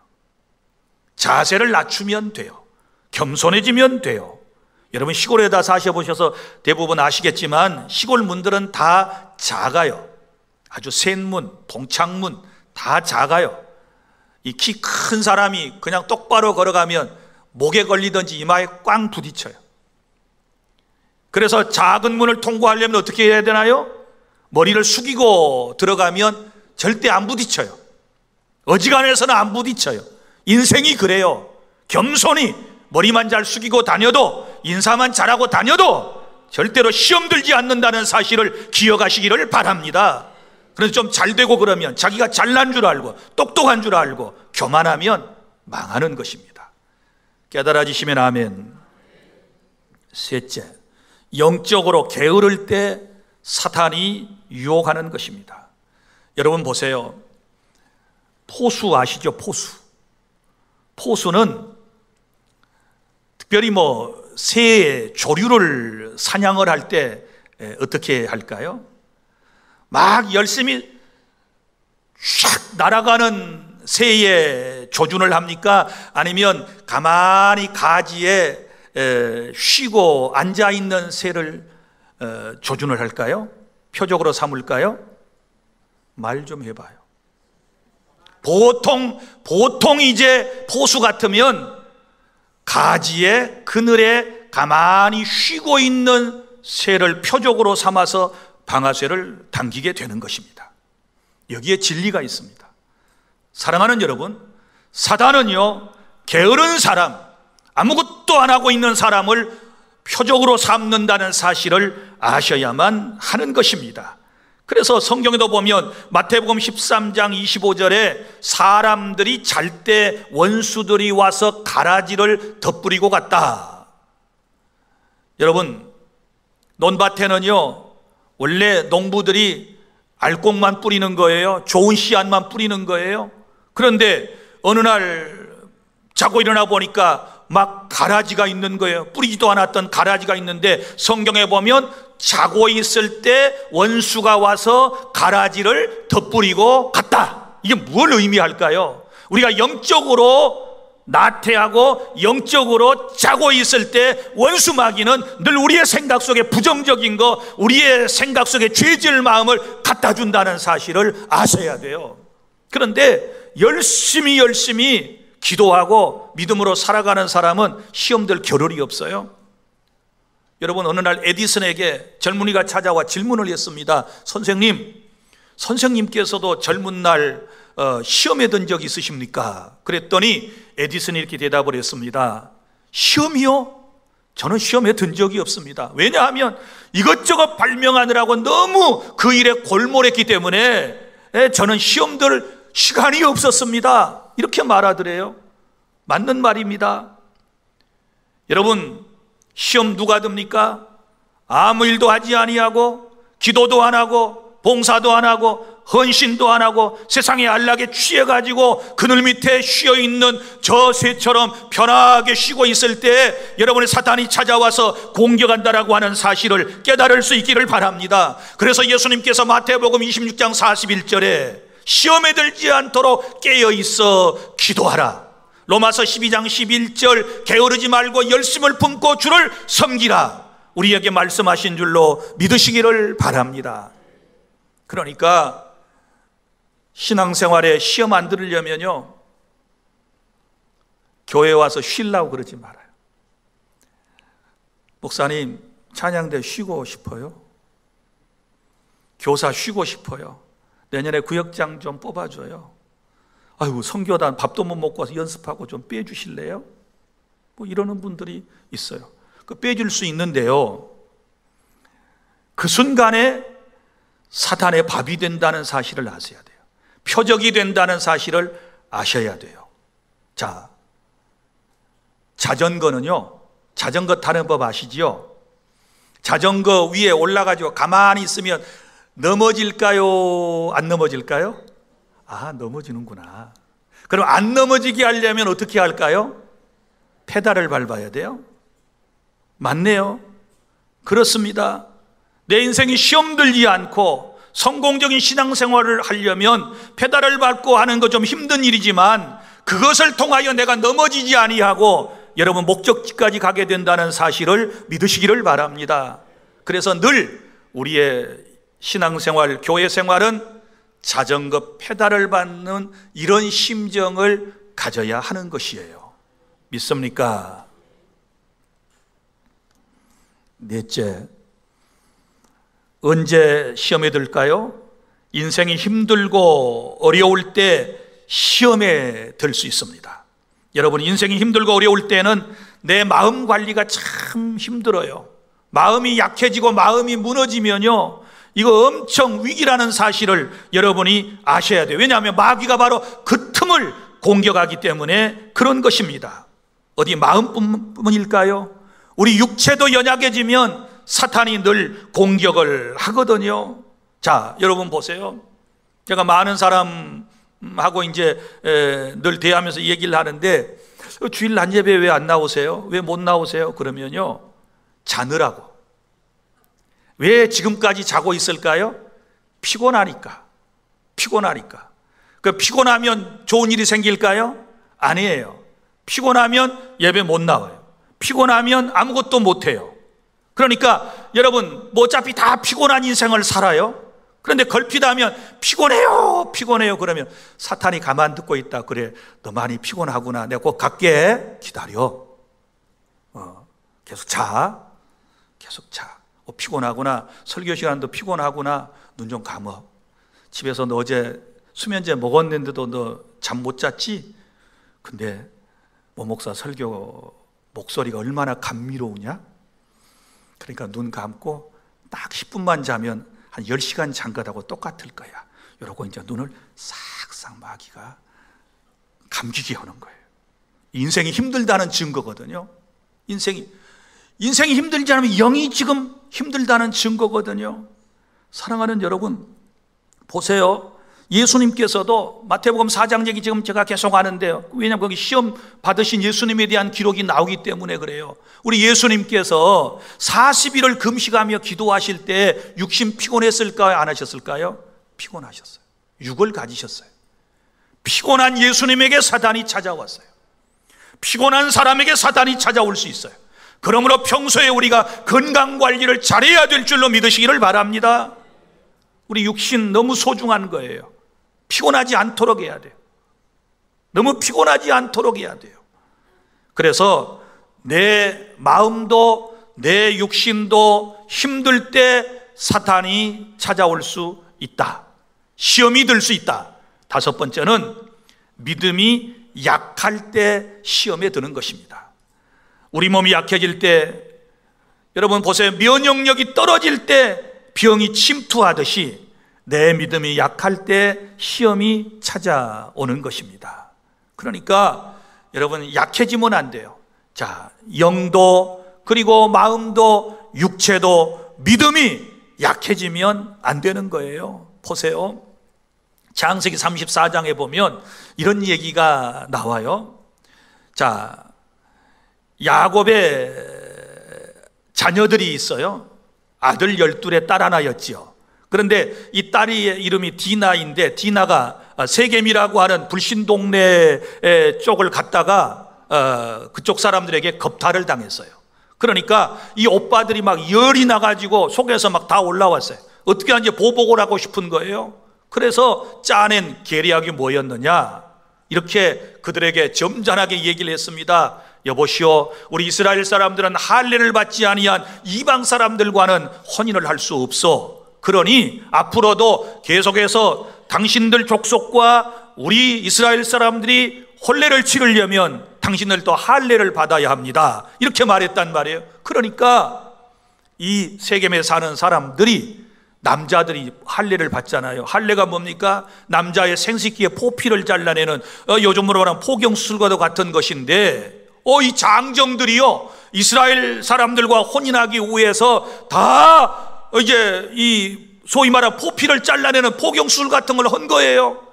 자세를 낮추면 돼요. 겸손해지면 돼요. 여러분 시골에 다 사셔보셔서 대부분 아시겠지만 시골 문들은 다 작아요. 아주 센 문, 동창문 다 작아요. 이 키 큰 사람이 그냥 똑바로 걸어가면 목에 걸리든지 이마에 꽝 부딪혀요. 그래서 작은 문을 통과하려면 어떻게 해야 되나요? 머리를 숙이고 들어가면 절대 안 부딪혀요. 어지간해서는 안 부딪혀요. 인생이 그래요. 겸손히 머리만 잘 숙이고 다녀도, 인사만 잘하고 다녀도 절대로 시험 들지 않는다는 사실을 기억하시기를 바랍니다. 그래서 좀 잘 되고 그러면 자기가 잘난 줄 알고 똑똑한 줄 알고 교만하면 망하는 것입니다. 깨달아지시면 아멘. 셋째, 영적으로 게으를 때 사탄이 유혹하는 것입니다. 여러분 보세요. 포수 아시죠? 포수는 특별히 새의 조류를 사냥을 할 때 어떻게 할까요? 막 열심히 샥 날아가는 새의 조준을 합니까? 아니면 가만히 가지에 쉬고 앉아있는 새를 조준을 할까요? 표적으로 삼을까요? 말 좀 해봐요. 보통 이제 포수 같으면 가지에 그늘에 가만히 쉬고 있는 새를 표적으로 삼아서 방아쇠를 당기게 되는 것입니다. 여기에 진리가 있습니다. 사랑하는 여러분, 사단은요 게으른 사람, 아무것도 안 하고 있는 사람을 표적으로 삼는다는 사실을 아셔야만 하는 것입니다. 그래서 성경에도 보면 마태복음 13장 25절에 사람들이 잘 때 원수들이 와서 가라지를 덧뿌리고 갔다. 여러분, 논밭에는요 원래 농부들이 알곡만 뿌리는 거예요. 좋은 씨앗만 뿌리는 거예요. 그런데 어느 날 자고 일어나 보니까 막 가라지가 있는 거예요. 뿌리지도 않았던 가라지가 있는데 성경에 보면 자고 있을 때 원수가 와서 가라지를 덧뿌리고 갔다. 이게 뭘 의미할까요? 우리가 영적으로 나태하고 영적으로 자고 있을 때 원수 마귀는 늘 우리의 생각 속에 부정적인 거, 우리의 생각 속에 죄질 마음을 갖다 준다는 사실을 아셔야 돼요. 그런데 열심히 기도하고 믿음으로 살아가는 사람은 시험될 겨를이 없어요. 여러분, 어느 날 에디슨에게 젊은이가 찾아와 질문을 했습니다. 선생님께서도 젊은 날 시험에 든 적 있으십니까? 그랬더니 에디슨이 이렇게 대답을 했습니다. 시험이요? 저는 시험에 든 적이 없습니다. 왜냐하면 이것저것 발명하느라고 너무 그 일에 골몰했기 때문에 저는 시험 들 시간이 없었습니다. 이렇게 말하더래요. 맞는 말입니다. 여러분, 시험 누가 듭니까? 아무 일도 하지 아니하고 기도도 안 하고 봉사도 안 하고 헌신도 안 하고 세상의 안락에 취해가지고 그늘 밑에 쉬어있는 저 새처럼 편하게 쉬고 있을 때 여러분의 사탄이 찾아와서 공격한다라고 하는 사실을 깨달을 수 있기를 바랍니다. 그래서 예수님께서 마태복음 26장 41절에 시험에 들지 않도록 깨어있어 기도하라, 로마서 12장 11절 게으르지 말고 열심을 품고 주를 섬기라, 우리에게 말씀하신 줄로 믿으시기를 바랍니다. 그러니까 신앙생활에 시험 안 들으려면요, 교회 와서 쉬려고 그러지 말아요. 목사님, 찬양대 쉬고 싶어요? 교사 쉬고 싶어요? 내년에 구역장 좀 뽑아줘요. 아이고, 선교단 밥도 못 먹고 와서 연습하고 좀 빼주실래요? 뭐 이러는 분들이 있어요. 그 빼줄 수 있는데요, 그 순간에 사탄의 밥이 된다는 사실을 아셔야 돼요. 표적이 된다는 사실을 아셔야 돼요. 자, 자전거는요, 자전거 타는 법 아시지요? 자전거 위에 올라가지고 가만히 있으면 넘어질까요? 안 넘어질까요? 아, 넘어지는구나. 그럼 안 넘어지게 하려면 어떻게 할까요? 페달을 밟아야 돼요. 맞네요. 그렇습니다. 내 인생이 시험 들지 않고 성공적인 신앙생활을 하려면 페달을 밟고 하는 거 좀 힘든 일이지만 그것을 통하여 내가 넘어지지 아니하고 여러분 목적지까지 가게 된다는 사실을 믿으시기를 바랍니다. 그래서 늘 우리의 신앙생활, 교회생활은 자전거 페달을 밟는 이런 심정을 가져야 하는 것이에요. 믿습니까? 넷째, 언제 시험에 들까요? 인생이 힘들고 어려울 때 시험에 들 수 있습니다. 여러분, 인생이 힘들고 어려울 때는 내 마음 관리가 참 힘들어요. 마음이 약해지고 마음이 무너지면요, 이거 엄청 위기라는 사실을 여러분이 아셔야 돼요. 왜냐하면 마귀가 바로 그 틈을 공격하기 때문에 그런 것입니다. 어디 마음뿐일까요? 우리 육체도 연약해지면 사탄이 늘 공격을 하거든요. 자, 여러분 보세요. 제가 많은 사람하고 이제 늘 대하면서 얘기를 하는데, 주일 낮예배 왜 안 나오세요? 왜 못 나오세요? 그러면요, 자느라고. 왜 지금까지 자고 있을까요? 피곤하니까. 그 피곤하면 좋은 일이 생길까요? 아니에요. 피곤하면 예배 못 나와요. 피곤하면 아무것도 못 해요. 그러니까 여러분, 뭐 어차피 다 피곤한 인생을 살아요. 그런데 걸핏하면 피곤해요 그러면 사탄이 가만 듣고 있다. 그래, 너 많이 피곤하구나, 내가 곧 갈게, 기다려. 계속 자. 피곤하구나, 설교 시간도 피곤하구나, 눈 좀 감어. 집에서 너 어제 수면제 먹었는데도 너 잠 못 잤지? 근데 뭐 목사 설교 목소리가 얼마나 감미로우냐? 그러니까 눈 감고 딱 10분만 자면 한 10시간 잔 것하고 똑같을 거야. 이러고 이제 눈을 싹싹 마귀가 감기게 하는 거예요. 인생이 힘들다는 증거거든요. 인생이 힘들지 않으면 영이 지금 힘들다는 증거거든요. 사랑하는 여러분, 보세요. 예수님께서도 마태복음 4장 얘기 지금 제가 계속 하는데요, 왜냐하면 거기 시험 받으신 예수님에 대한 기록이 나오기 때문에 그래요. 우리 예수님께서 40일을 금식하며 기도하실 때 육신 피곤했을까요? 안 하셨을까요? 피곤하셨어요. 육을 가지셨어요. 피곤한 예수님에게 사단이 찾아왔어요. 피곤한 사람에게 사단이 찾아올 수 있어요. 그러므로 평소에 우리가 건강관리를 잘해야 될 줄로 믿으시기를 바랍니다. 우리 육신 너무 소중한 거예요. 피곤하지 않도록 해야 돼요. 너무 피곤하지 않도록 해야 돼요. 그래서 내 마음도 내 육신도 힘들 때 사탄이 찾아올 수 있다. 시험이 들 수 있다. 다섯 번째는 믿음이 약할 때 시험에 드는 것입니다. 우리 몸이 약해질 때, 여러분 보세요. 면역력이 떨어질 때 병이 침투하듯이 내 믿음이 약할 때 시험이 찾아오는 것입니다. 그러니까 여러분 약해지면 안 돼요. 자, 영도 그리고 마음도 육체도 믿음이 약해지면 안 되는 거예요. 보세요. 창세기 34장에 보면 이런 얘기가 나와요. 자, 야곱의 자녀들이 있어요. 아들 12에 딸 하나였지요. 그런데 이 딸의 이름이 디나인데, 디나가 세겜이라고 하는 불신 동네 쪽을 갔다가 그쪽 사람들에게 겁탈을 당했어요. 그러니까 이 오빠들이 막 열이 나가지고 속에서 막 다 올라왔어요. 어떻게 하는지 보복을 하고 싶은 거예요. 그래서 짜낸 계략이 뭐였느냐, 이렇게 그들에게 점잖하게 얘기를 했습니다. 여보시오, 우리 이스라엘 사람들은 할례를 받지 아니한 이방 사람들과는 혼인을 할 수 없어. 그러니 앞으로도 계속해서 당신들 족속과 우리 이스라엘 사람들이 혼례를 치르려면 당신들도 할례를 받아야 합니다. 이렇게 말했단 말이에요. 그러니까 이 세겜에 사는 사람들이, 남자들이 할례를 받잖아요. 할례가 뭡니까? 남자의 생식기의 포피를 잘라내는 요즘으로 말하면 포경수술과도 같은 것인데, 이 장정들이요, 이스라엘 사람들과 혼인하기 위해서 다 이제 이 소위 말하는 포피를 잘라내는 포경수술 같은 걸 한 거예요.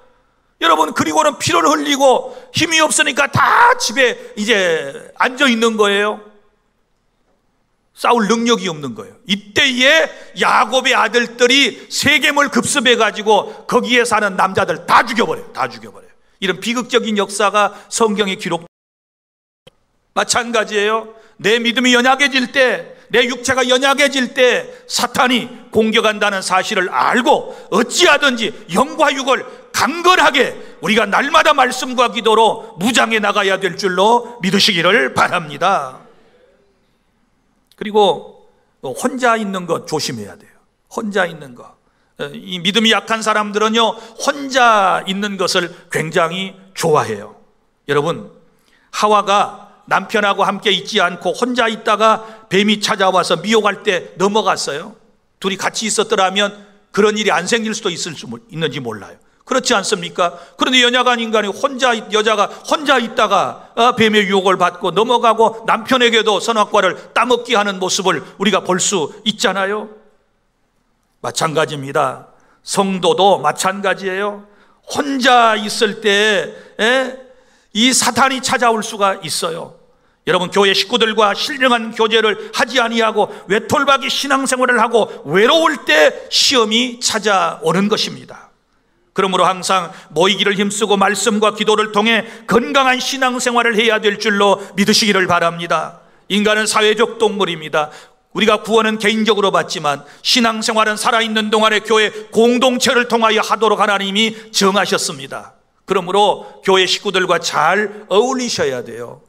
여러분, 그리고는 피를 흘리고 힘이 없으니까 다 집에 이제 앉아 있는 거예요. 싸울 능력이 없는 거예요. 이때에 야곱의 아들들이 세겜을 급습해 가지고 거기에 사는 남자들 다 죽여버려요. 다 죽여버려요. 이런 비극적인 역사가 성경에 기록. 마찬가지예요. 내 믿음이 연약해질 때, 내 육체가 연약해질 때 사탄이 공격한다는 사실을 알고 어찌하든지 영과 육을 강건하게 우리가 날마다 말씀과 기도로 무장해 나가야 될 줄로 믿으시기를 바랍니다. 그리고 혼자 있는 것 조심해야 돼요. 혼자 있는 것. 이 믿음이 약한 사람들은요, 혼자 있는 것을 굉장히 좋아해요. 여러분, 하와가 남편하고 함께 있지 않고 혼자 있다가 뱀이 찾아와서 미혹할 때 넘어갔어요. 둘이 같이 있었더라면 그런 일이 안 생길 수도 있는지 몰라요. 그렇지 않습니까? 그런데 연약한 인간이 여자가 혼자 있다가 뱀의 유혹을 받고 넘어가고 남편에게도 선악과를 따먹게 하는 모습을 우리가 볼 수 있잖아요. 마찬가지입니다. 성도도 마찬가지예요. 혼자 있을 때 이 사탄이 찾아올 수가 있어요. 여러분, 교회 식구들과 신령한 교제를 하지 아니하고 외톨박이 신앙생활을 하고 외로울 때 시험이 찾아오는 것입니다. 그러므로 항상 모이기를 힘쓰고 말씀과 기도를 통해 건강한 신앙생활을 해야 될 줄로 믿으시기를 바랍니다. 인간은 사회적 동물입니다. 우리가 구원은 개인적으로 받지만 신앙생활은 살아있는 동안에 교회 공동체를 통하여 하도록 하나님이 정하셨습니다. 그러므로 교회 식구들과 잘 어울리셔야 돼요.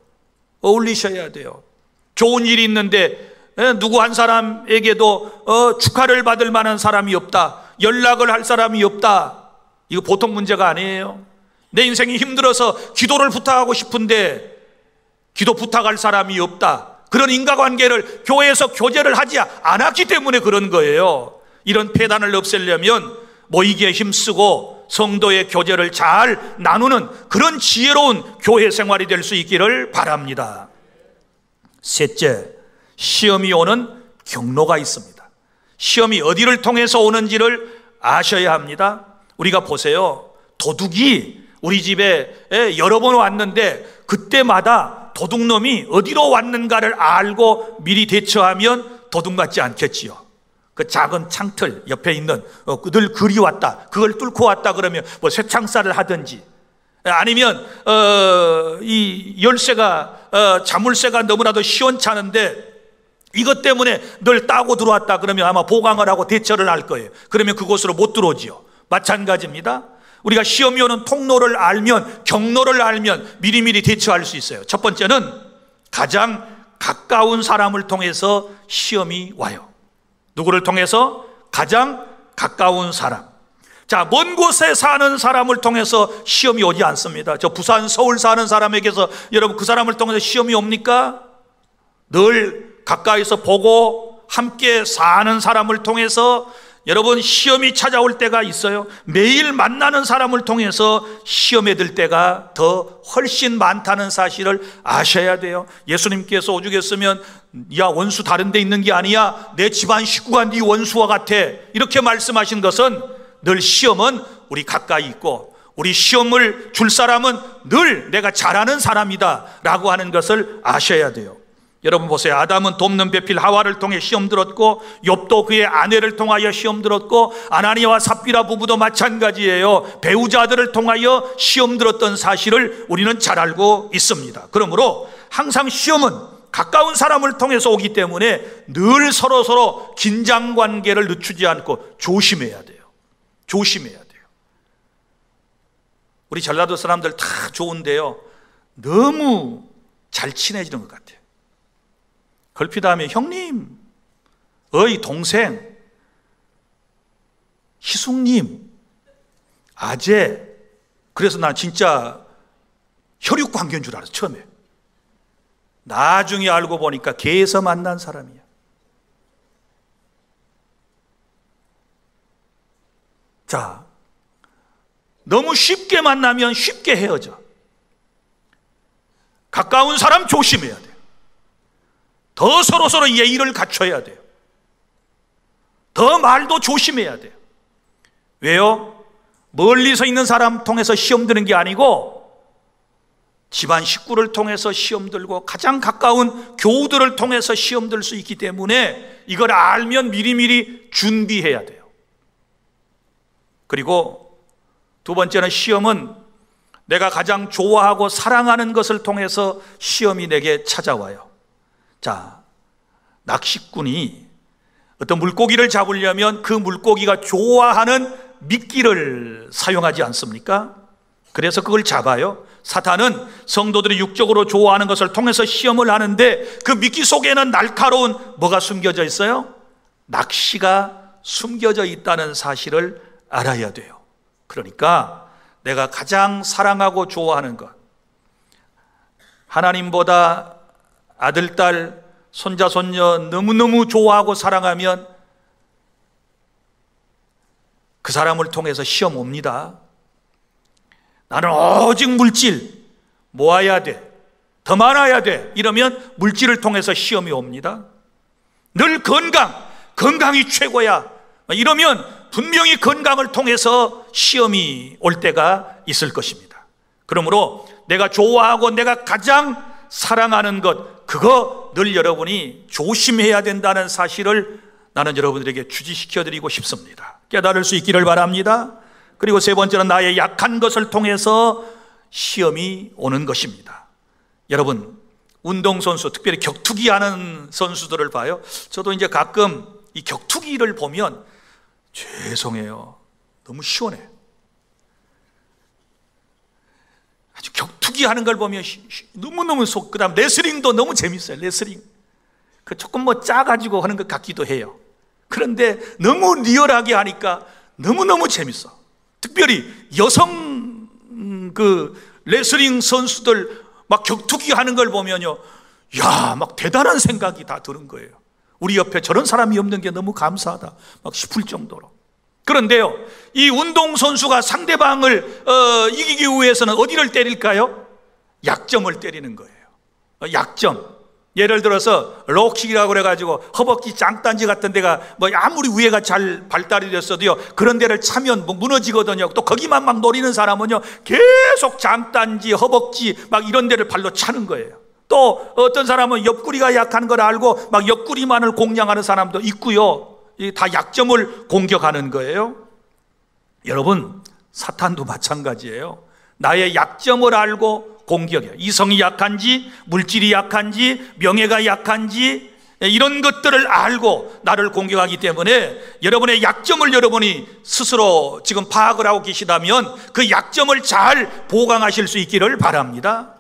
어울리셔야 돼요. 좋은 일이 있는데 누구 한 사람에게도 축하를 받을 만한 사람이 없다, 연락을 할 사람이 없다, 이거 보통 문제가 아니에요. 내 인생이 힘들어서 기도를 부탁하고 싶은데 기도 부탁할 사람이 없다, 그런 인과관계를 교회에서 교제를 하지 않았기 때문에 그런 거예요. 이런 폐단을 없애려면 모이기에 힘쓰고 성도의 교제를 잘 나누는 그런 지혜로운 교회 생활이 될 수 있기를 바랍니다. 셋째, 시험이 오는 경로가 있습니다. 시험이 어디를 통해서 오는지를 아셔야 합니다. 우리가 보세요. 도둑이 우리 집에 여러 번 왔는데 그때마다 도둑놈이 어디로 왔는가를 알고 미리 대처하면 도둑 맞지 않겠지요. 그 작은 창틀 옆에 있는 늘 글이 왔다, 그걸 뚫고 왔다 그러면 뭐 쇠창살을 하든지, 아니면 이 열쇠가 자물쇠가 너무나도 시원찮은데 이것 때문에 늘 따고 들어왔다 그러면 아마 보강을 하고 대처를 할 거예요. 그러면 그곳으로 못 들어오지요. 마찬가지입니다. 우리가 시험이 오는 통로를 알면, 경로를 알면 미리미리 대처할 수 있어요. 첫 번째는 가장 가까운 사람을 통해서 시험이 와요. 누구를 통해서? 가장 가까운 사람. 자, 먼 곳에 사는 사람을 통해서 시험이 오지 않습니다. 저 부산, 서울 사는 사람에게서 여러분 그 사람을 통해서 시험이 옵니까? 늘 가까이서 보고 함께 사는 사람을 통해서 여러분 시험이 찾아올 때가 있어요. 매일 만나는 사람을 통해서 시험에 들 때가 더 훨씬 많다는 사실을 아셔야 돼요. 예수님께서 오죽했으면 야, 원수 다른 데 있는 게 아니야, 내 집안 식구가 네 원수와 같아, 이렇게 말씀하신 것은 늘 시험은 우리 가까이 있고 우리 시험을 줄 사람은 늘 내가 잘하는 사람이다 라고 하는 것을 아셔야 돼요. 여러분 보세요. 아담은 돕는 배필 하와를 통해 시험 들었고, 욥도 그의 아내를 통하여 시험 들었고, 아나니아와 삽비라 부부도 마찬가지예요. 배우자들을 통하여 시험 들었던 사실을 우리는 잘 알고 있습니다. 그러므로 항상 시험은 가까운 사람을 통해서 오기 때문에 늘 서로 긴장 관계를 늦추지 않고 조심해야 돼요. 조심해야 돼요. 우리 전라도 사람들 다 좋은데요, 너무 잘 친해지는 것 같아요. 걸핏 하면 형님, 어이 동생, 희숙님, 아재. 그래서 난 진짜 혈육 관계인 줄 알았어 처음에. 나중에 알고 보니까 개에서 만난 사람이야. 자, 너무 쉽게 만나면 쉽게 헤어져. 가까운 사람 조심해야 돼요. 더 서로 예의를 갖춰야 돼요. 더 말도 조심해야 돼요. 왜요? 멀리서 있는 사람 통해서 시험 드는 게 아니고 집안 식구를 통해서 시험 들고 가장 가까운 교우들을 통해서 시험 들 수 있기 때문에 이걸 알면 미리미리 준비해야 돼요. 그리고 두 번째는 시험은 내가 가장 좋아하고 사랑하는 것을 통해서 시험이 내게 찾아와요. 자, 낚시꾼이 어떤 물고기를 잡으려면 그 물고기가 좋아하는 미끼를 사용하지 않습니까? 그래서 그걸 잡아요. 사탄은 성도들이 육적으로 좋아하는 것을 통해서 시험을 하는데 그 미끼 속에는 날카로운 뭐가 숨겨져 있어요? 낚시가 숨겨져 있다는 사실을 알아야 돼요. 그러니까 내가 가장 사랑하고 좋아하는 것, 하나님보다 아들, 딸, 손자, 손녀 너무너무 좋아하고 사랑하면 그 사람을 통해서 시험 옵니다. 나는 오직 물질 모아야 돼, 더 많아야 돼, 이러면 물질을 통해서 시험이 옵니다. 늘 건강이 최고야, 이러면 분명히 건강을 통해서 시험이 올 때가 있을 것입니다. 그러므로 내가 좋아하고 내가 가장 사랑하는 것, 그거 늘 여러분이 조심해야 된다는 사실을 나는 여러분들에게 주지시켜 드리고 싶습니다. 깨달을 수 있기를 바랍니다. 그리고 세 번째는 나의 약한 것을 통해서 시험이 오는 것입니다. 여러분, 운동선수, 특별히 격투기 하는 선수들을 봐요. 저도 이제 가끔 이 격투기를 보면 죄송해요, 너무 시원해. 아주 격투기 하는 걸 보면 너무너무 그 다음 레슬링도 너무 재밌어요. 레슬링 그 조금 뭐 짜가지고 하는 것 같기도 해요. 그런데 너무 리얼하게 하니까 너무너무 재밌어. 특별히 여성 그 레슬링 선수들 막 격투기 하는 걸 보면요, 야, 막 대단한 생각이 다 드는 거예요. 우리 옆에 저런 사람이 없는 게 너무 감사하다 막 싶을 정도로. 그런데요, 이 운동선수가 상대방을 이기기 위해서는 어디를 때릴까요? 약점을 때리는 거예요. 약점. 예를 들어서 록식이라고 그래가지고 허벅지 짱단지 같은 데가 뭐 아무리 우애가 잘 발달이 됐어도요, 그런 데를 차면 뭐 무너지거든요. 또 거기만 막 노리는 사람은요, 계속 짱단지, 허벅지 막 이런 데를 발로 차는 거예요. 또 어떤 사람은 옆구리가 약한 걸 알고 막 옆구리만을 공략하는 사람도 있고요. 다 약점을 공격하는 거예요. 여러분, 사탄도 마찬가지예요. 나의 약점을 알고 공격해요. 이성이 약한지, 물질이 약한지, 명예가 약한지, 이런 것들을 알고 나를 공격하기 때문에 여러분의 약점을 여러분이 스스로 지금 파악을 하고 계시다면 그 약점을 잘 보강하실 수 있기를 바랍니다.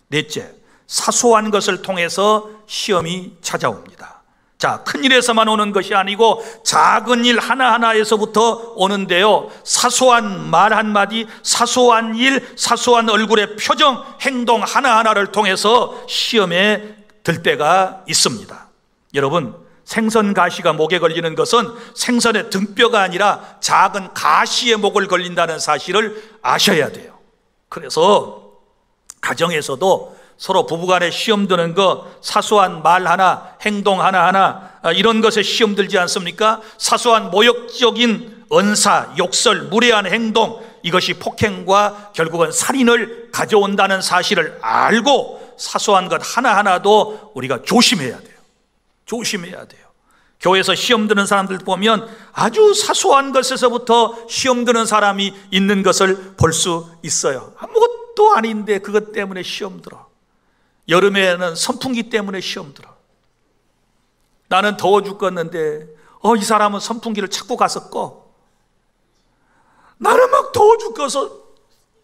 넷째, 사소한 것을 통해서 시험이 찾아옵니다. 자, 큰 일에서만 오는 것이 아니고 작은 일 하나하나에서부터 오는데요, 사소한 말 한마디, 사소한 일, 사소한 얼굴의 표정, 행동 하나하나를 통해서 시험에 들 때가 있습니다. 여러분, 생선 가시가 목에 걸리는 것은 생선의 등뼈가 아니라 작은 가시의 목을 걸린다는 사실을 아셔야 돼요. 그래서 가정에서도 서로 부부간에 시험 드는 거, 사소한 말 하나, 행동 하나하나, 이런 것에 시험 들지 않습니까? 사소한 모욕적인 언사, 욕설, 무례한 행동, 이것이 폭행과 결국은 살인을 가져온다는 사실을 알고 사소한 것 하나하나도 우리가 조심해야 돼요. 조심해야 돼요. 교회에서 시험 드는 사람들 보면 아주 사소한 것에서부터 시험 드는 사람이 있는 것을 볼 수 있어요. 아무것도 아닌데 그것 때문에 시험 들어. 여름에는 선풍기 때문에 시험 들어. 나는 더워 죽겠는데 이 사람은 선풍기를 찾고 가서 꺼. 나는 막 더워 죽어서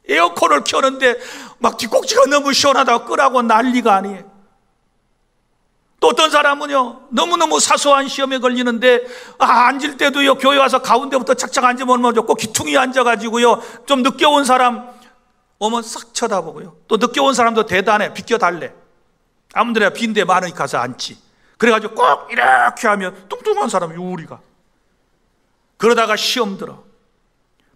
에어컨을 켜는데 막 뒷꼭지가 너무 시원하다고 끄라고 난리가 아니에요. 또 어떤 사람은요, 너무너무 사소한 시험에 걸리는데 앉을 때도요, 교회 와서 가운데부터 착착 앉으면 뭐 좋고 기퉁이 앉아가지고요, 좀 늦게 온 사람 오면 싹 쳐다보고요, 또 늦게 온 사람도 대단해, 비켜달래. 아무데나 빈데 많으니까 가서 앉지. 그래가지고 꼭 이렇게 하면 뚱뚱한 사람이 우리가 그러다가 시험 들어.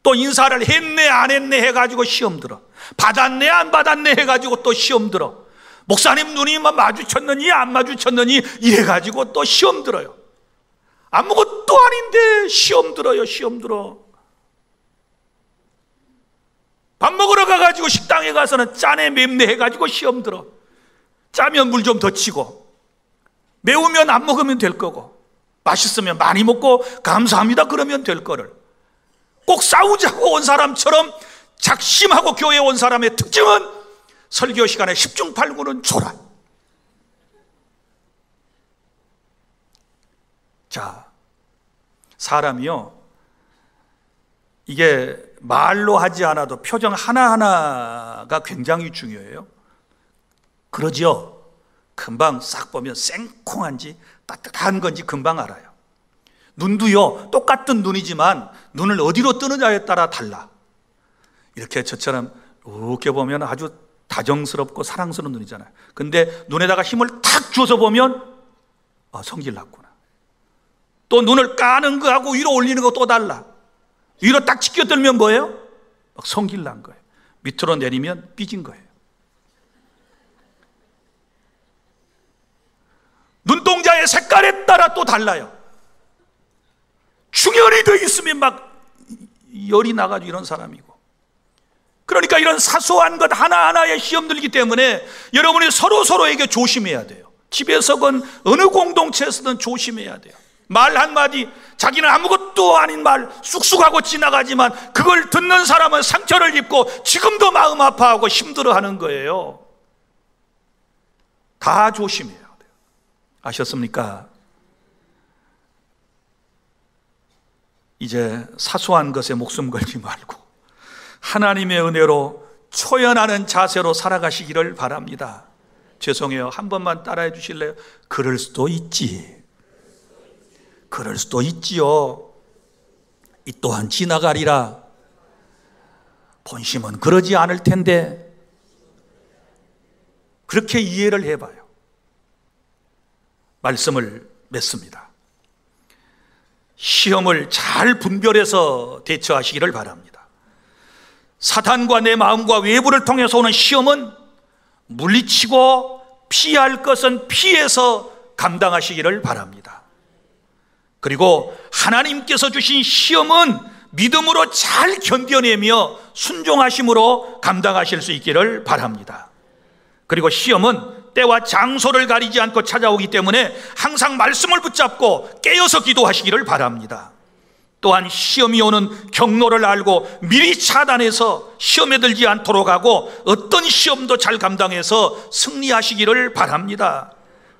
또 인사를 했네 안 했네 해가지고 시험 들어. 받았네 안 받았네 해가지고 또 시험 들어. 목사님 눈이 마주쳤느니 안 마주쳤느니 이래가지고 또 시험 들어요. 아무것도 아닌데 시험 들어요. 시험 들어. 밥 먹으러 가가지고 식당에 가서는 짜네 맵네 해가지고 시험 들어. 짜면 물 좀 더 치고, 매우면 안 먹으면 될 거고, 맛있으면 많이 먹고 감사합니다 그러면 될 거를 꼭 싸우자고 온 사람처럼 작심하고 교회에 온 사람의 특징은 설교 시간에 10중 8구는 줘라. 자, 사람이요, 이게 말로 하지 않아도 표정 하나하나가 굉장히 중요해요. 그러죠? 금방 싹 보면 생콩한지 따뜻한 건지 금방 알아요. 눈도요, 똑같은 눈이지만 눈을 어디로 뜨느냐에 따라 달라. 이렇게 저처럼 이렇게 보면 아주 다정스럽고 사랑스러운 눈이잖아요. 근데 눈에다가 힘을 탁 줘서 보면 성질 났구나. 또 눈을 까는 거하고 위로 올리는 거 또 달라. 위로 딱 치켜들면 뭐예요? 막 성질 난 거예요. 밑으로 내리면 삐진 거예요. 눈동자의 색깔에 따라 또 달라요. 충혈이 더 있으면 막 열이 나가지고 이런 사람이고. 그러니까 이런 사소한 것 하나하나에 시험 들기 때문에 여러분이 서로에게 조심해야 돼요. 집에서건 어느 공동체에서든 조심해야 돼요. 말 한마디, 자기는 아무것도 아닌 말 쑥쑥하고 지나가지만 그걸 듣는 사람은 상처를 입고 지금도 마음 아파하고 힘들어하는 거예요. 다 조심해야 돼요. 아셨습니까? 이제 사소한 것에 목숨 걸지 말고 하나님의 은혜로 초연하는 자세로 살아가시기를 바랍니다. 죄송해요. 한 번만 따라해 주실래요? 그럴 수도 있지. 그럴 수도 있지요. 이 또한 지나가리라. 본심은 그러지 않을 텐데. 그렇게 이해를 해봐요. 말씀을 맺습니다. 시험을 잘 분별해서 대처하시기를 바랍니다. 사탄과 내 마음과 외부를 통해서 오는 시험은 물리치고 피할 것은 피해서 감당하시기를 바랍니다. 그리고 하나님께서 주신 시험은 믿음으로 잘 견뎌내며 순종하심으로 감당하실 수 있기를 바랍니다. 그리고 시험은 때와 장소를 가리지 않고 찾아오기 때문에 항상 말씀을 붙잡고 깨어서 기도하시기를 바랍니다. 또한 시험이 오는 경로를 알고 미리 차단해서 시험에 들지 않도록 하고 어떤 시험도 잘 감당해서 승리하시기를 바랍니다.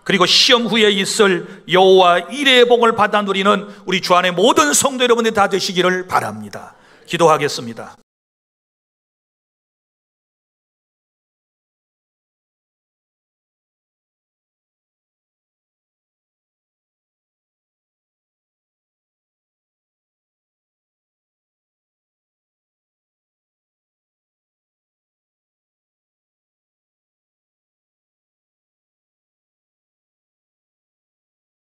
그리고 시험 후에 있을 여호와 일의 복을 받아 누리는 우리 주 안의 모든 성도 여러분들 다 되시기를 바랍니다. 기도하겠습니다.